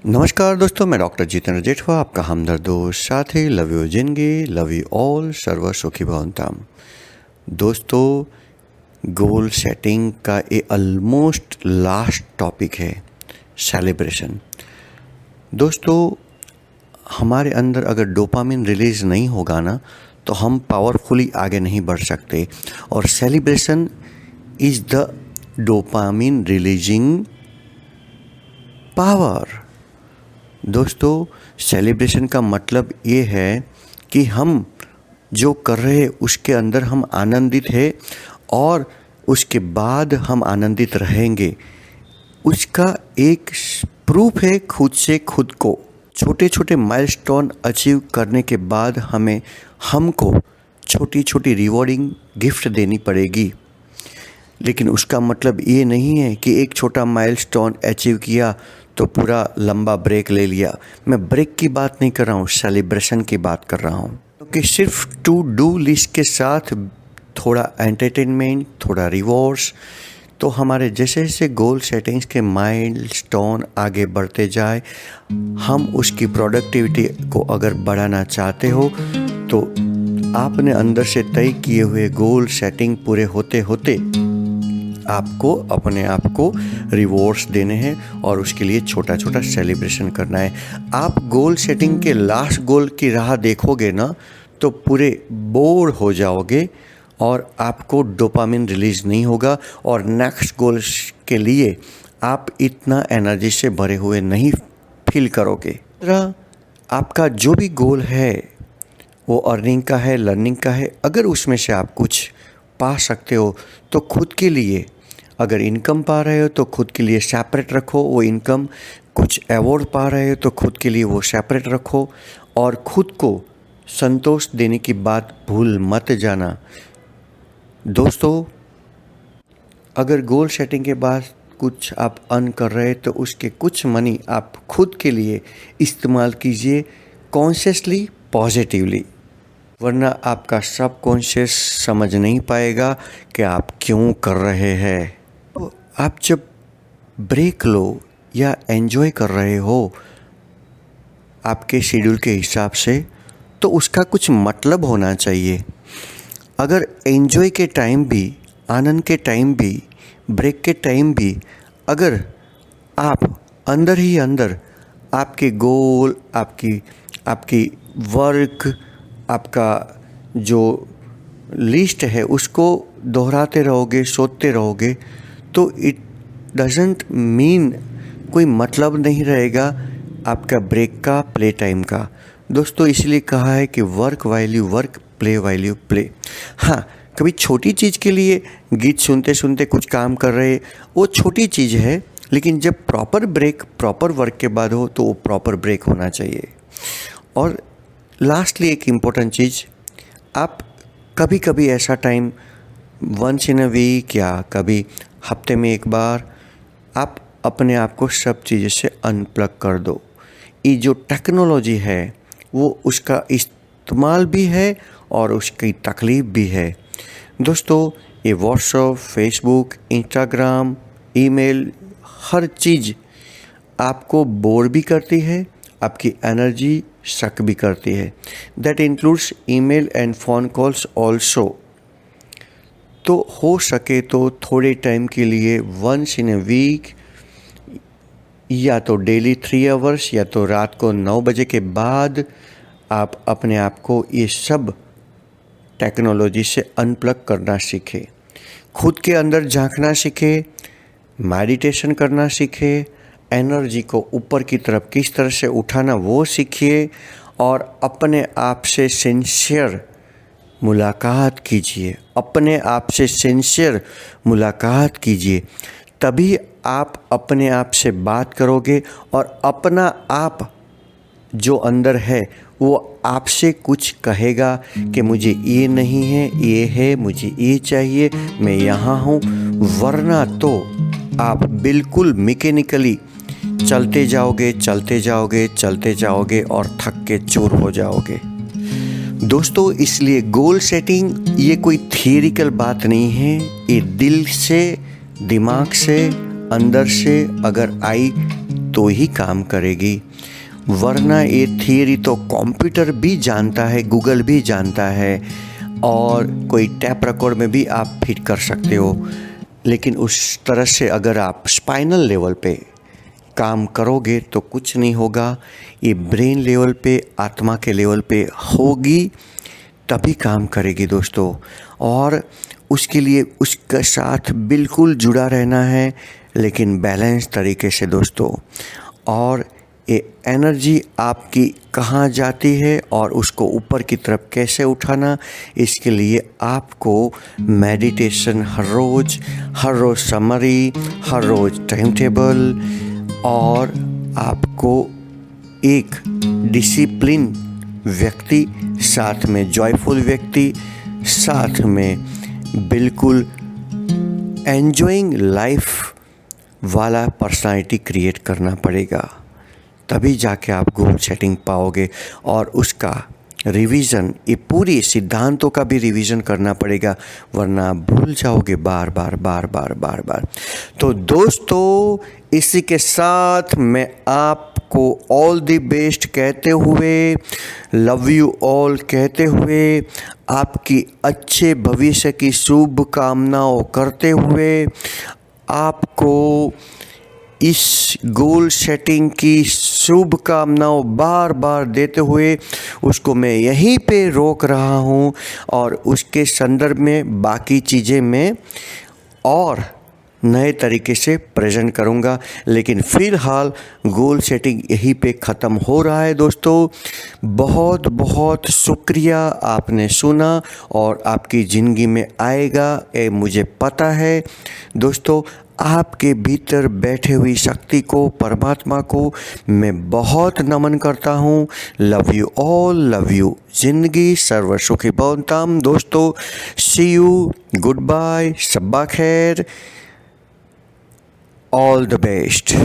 नमस्कार दोस्तों, मैं डॉक्टर जितेंद्र जेठवा, आपका हमदर्द दोस्त, साथी, लव यू जिंदगी, लव यू ऑल, सर्व सुखी भवंताम। दोस्तों, गोल सेटिंग का ये ऑलमोस्ट लास्ट टॉपिक है, सेलिब्रेशन। दोस्तों, हमारे अंदर अगर डोपामिन रिलीज नहीं होगा ना, तो हम पावरफुली आगे नहीं बढ़ सकते। और celebration is the dopamine releasing power. दोस्तों, सेलिब्रेशन का मतलब ये है कि हम जो कर रहे हैं उसके अंदर हम आनंदित हैं और उसके बाद हम आनंदित रहेंगे। उसका एक प्रूफ है खुद से खुद को। छोटे छोटे माइलस्टोन अचीव करने के बाद हमको छोटी छोटी रिवॉर्डिंग गिफ्ट देनी पड़ेगी। लेकिन उसका मतलब ये नहीं है कि एक छोटा माइलस्टोन अचीव किया तो पूरा लंबा ब्रेक ले लिया। मैं ब्रेक की बात नहीं कर रहा हूँ, सेलिब्रेशन की बात कर रहा हूँ। क्योंकि सिर्फ टू डू लिस्ट के साथ थोड़ा एंटरटेनमेंट, थोड़ा रिवॉर्ड्स, तो हमारे जैसे जैसे गोल सेटिंग्स के माइलस्टोन आगे बढ़ते जाए, हम उसकी प्रोडक्टिविटी को अगर बढ़ाना चाहते हो तो आपने अंदर से तय किए हुए गोल सेटिंग पूरे होते होते आपको अपने आप को रिवॉर्ड्स देने हैं और उसके लिए छोटा छोटा सेलिब्रेशन करना है। आप गोल सेटिंग के लास्ट गोल की राह देखोगे ना, तो पूरे बोर हो जाओगे और आपको डोपामिन रिलीज नहीं होगा और नेक्स्ट गोल के लिए आप इतना एनर्जी से भरे हुए नहीं फील करोगे। दूसरा, आपका जो भी गोल है वो अर्निंग का है, लर्निंग का है, अगर उसमें से आप कुछ पा सकते हो तो खुद के लिए, अगर इनकम पा रहे हो तो खुद के लिए सेपरेट रखो वो इनकम। कुछ अवार्ड पा रहे हो तो खुद के लिए वो सेपरेट रखो और खुद को संतोष देने की बात भूल मत जाना। दोस्तों, अगर गोल सेटिंग के बाद कुछ आप अर्न कर रहे हैं तो उसके कुछ मनी आप खुद के लिए इस्तेमाल कीजिए, कॉन्शियसली, पॉजिटिवली। वरना आपका सबकॉन्शियस समझ नहीं पाएगा कि आप क्यों कर रहे हैं। तो आप जब ब्रेक लो या एंजॉय कर रहे हो आपके शेड्यूल के हिसाब से, तो उसका कुछ मतलब होना चाहिए। अगर एंजॉय के टाइम भी, आनंद के टाइम भी, ब्रेक के टाइम भी अगर आप अंदर ही अंदर आपके गोल, आपकी वर्क, आपका जो लिस्ट है उसको दोहराते रहोगे, सोचते रहोगे, तो इट डजंट मीन, कोई मतलब नहीं रहेगा आपका ब्रेक का, प्ले टाइम का। दोस्तों, इसलिए कहा है कि work while you work, play while you play. हाँ, कभी छोटी चीज़ के लिए गीत सुनते सुनते कुछ काम कर रहे, वो छोटी चीज़ है, लेकिन जब प्रॉपर ब्रेक, प्रॉपर वर्क के बाद हो तो वो प्रॉपर ब्रेक होना चाहिए। और लास्टली एक इम्पोर्टेंट चीज़, आप कभी कभी ऐसा time once in a week या कभी हफ्ते में एक बार आप अपने आप को सब चीज़ों से अनप्लग कर दो। ये जो टेक्नोलॉजी है वो उसका इस्तेमाल भी है और उसकी तकलीफ़ भी है। दोस्तों, ये व्हाट्सएप, फेसबुक, इंस्टाग्राम, ईमेल, हर चीज़ आपको बोर भी करती है, आपकी एनर्जी सक भी करती है। That includes email and phone calls also. तो हो सके तो थोड़े टाइम के लिए वंस इन ए वीक, या तो डेली 3 आवर्स, या तो रात को 9 बजे के बाद आप अपने आप को ये सब टेक्नोलॉजी से अनप्लग करना सीखें। खुद के अंदर झांकना सीखें, मेडिटेशन करना सीखें, एनर्जी को ऊपर की तरफ किस तरह से उठाना वो सीखिए और अपने आप से सिंसियर मुलाकात कीजिए। अपने आप से सिंसियर मुलाकात कीजिए, तभी आप अपने आप से बात करोगे और अपना आप जो अंदर है वो आपसे कुछ कहेगा कि मुझे ये नहीं है, ये है, मुझे ये चाहिए, मैं यहाँ हूँ। वरना तो आप बिल्कुल मैकेनिकली चलते जाओगे, चलते जाओगे, चलते जाओगे और थक के चूर हो जाओगे। दोस्तों, इसलिए गोल सेटिंग ये कोई थियरिकल बात नहीं है, ये दिल से, दिमाग से, अंदर से अगर आई तो ही काम करेगी, वरना ये थियरी तो कंप्यूटर भी जानता है, गूगल भी जानता है, और कोई टैप रिकॉर्ड में भी आप फिट कर सकते हो। लेकिन उस तरह से अगर आप स्पाइनल लेवल पे काम करोगे तो कुछ नहीं होगा। ये ब्रेन लेवल पे, आत्मा के लेवल पे होगी, तभी काम करेगी दोस्तों। और उसके लिए उसके साथ बिल्कुल जुड़ा रहना है, लेकिन बैलेंस तरीके से दोस्तों। और ये एनर्जी आपकी कहाँ जाती है और उसको ऊपर की तरफ कैसे उठाना, इसके लिए आपको मेडिटेशन हर रोज़ समरी, हर रोज़ टाइम टेबल, और आपको एक डिसिप्लिन व्यक्ति, साथ में जॉयफुल व्यक्ति, साथ में बिल्कुल एन्जॉइंग लाइफ वाला पर्सनालिटी क्रिएट करना पड़ेगा। तभी जाके आप गोल सेटिंग पाओगे। और उसका रिवीजन, ये पूरी सिद्धांतों का भी रिवीजन करना पड़ेगा, वरना आप भूल जाओगे बार बार। तो दोस्तों, इसी के साथ मैं आपको ऑल द बेस्ट कहते हुए, लव यू ऑल कहते हुए, आपकी अच्छे भविष्य की शुभकामनाओं करते हुए, आपको इस गोल सेटिंग की शुभकामनाओं बार बार देते हुए उसको मैं यहीं पे रोक रहा हूँ, और उसके संदर्भ में बाकी चीज़ें मैं और नए तरीके से प्रेजेंट करूँगा। लेकिन फ़िलहाल गोल सेटिंग यहीं पे ख़त्म हो रहा है दोस्तों। बहुत बहुत शुक्रिया, आपने सुना और आपकी ज़िंदगी में आएगा, ये मुझे पता है दोस्तों। आपके भीतर बैठे हुई शक्ति को, परमात्मा को मैं बहुत नमन करता हूँ। Love you all, love you. ज़िंदगी सर्व सुखी भवताम दोस्तों। सी यू, गुड बाय, शब्बा खैर, ऑल द बेस्ट।